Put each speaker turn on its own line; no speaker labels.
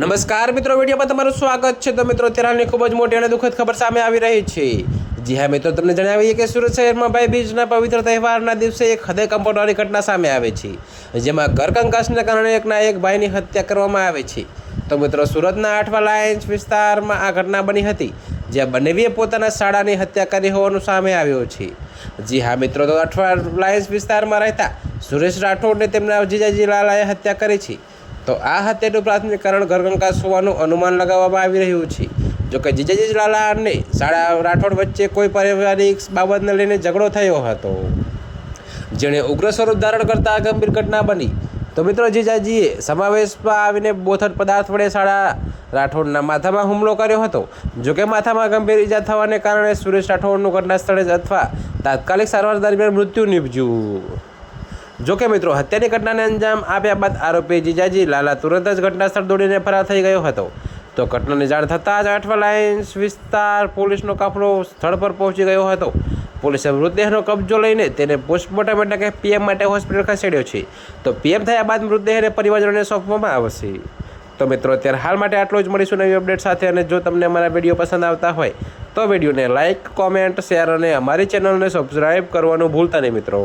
નમસ્કાર મિત્રો, વિડીયોમાં તમારું સ્વાગત છે। તો મિત્રો, અત્યારે ખૂબ જ મોટી અને દુઃખદ ખબર સામે આવી રહી છે। જી હા મિત્રો, તમને જણાવીએ કે સુરત શહેરમાં ભાઈ બીજના પવિત્ર તહેવારના દિવસે એક હૃદય કંપાવનારી ઘટના સામે આવે છે, જેમાં ઘરકંકાસને કારણે એકના એક ભાઈની હત્યા કરવામાં આવે છે। તો મિત્રો, સુરતના આઠવા લાઇન્સ વિસ્તારમાં આ ઘટના બની હતી, જ્યાં બંનેવીએ પોતાના શાળાની હત્યા કરી હોવાનું સામે આવ્યું છે। જી હા મિત્રો, તો આઠવા લાઇન્સ વિસ્તારમાં રહેતા સુરેશ રાઠોડને તેમના જીજાજી લાલાએ હત્યા કરી છે। તો આ હત્યાનું પ્રાથમિક કારણ ઘરકંકાસ હોવાનું અનુમાન લગાવવામાં આવી રહ્યું છે। જોકે જીજાજી લાલા અને શાળા રાઠોડ વચ્ચે કોઈ પારિવારિક બાબતને લઈને ઝઘડો થયો હતો, જેણે ઉગ્ર સ્વરૂપ ધારણ કરતા આ ગંભીર ઘટના બની। તો મિત્રો, જીજાજીએ સમાવેશમાં આવીને બોથડ પદાર્થ વડે શાળા રાઠોડના માથામાં હુમલો કર્યો હતો। જોકે માથામાં ગંભીર ઈજા થવાને કારણે સુરેશ રાઠોડનું ઘટના સ્થળે જ અથવા તાત્કાલિક સારવાર દરમિયાન મૃત્યુ નીપજ્યું। જોકે મિત્રો, હત્યાની ઘટનાને અંજામ આપ્યા બાદ આરોપી જીજાજી લાલા તુરંત જ ઘટના સ્થળ દોડીને ફરાર થઈ ગયો હતો। તો ઘટનાની જાણ થતાં જ આઠવા લાઇન્સ વિસ્તાર પોલીસનો કાફલો સ્થળ પર પહોંચી ગયો હતો। પોલીસે મૃતદેહનો કબજો લઈને તેને પોસ્ટમોર્ટમ એટલે કે પીએમ માટે હોસ્પિટલ ખસેડ્યો છે। તો પીએમ થયા બાદ મૃતદેહને પરિવારજનોને સોંપવામાં આવશે। તો મિત્રો, અત્યારે હાલ માટે આટલું જ। મળીશું નવી અપડેટ સાથે। અને જો તમને અમારા વિડીયો પસંદ આવતા હોય તો વિડીયોને લાઇક, કોમેન્ટ, શેર અને અમારી ચેનલને સબસ્ક્રાઈબ કરવાનું ભૂલતા નહીં મિત્રો।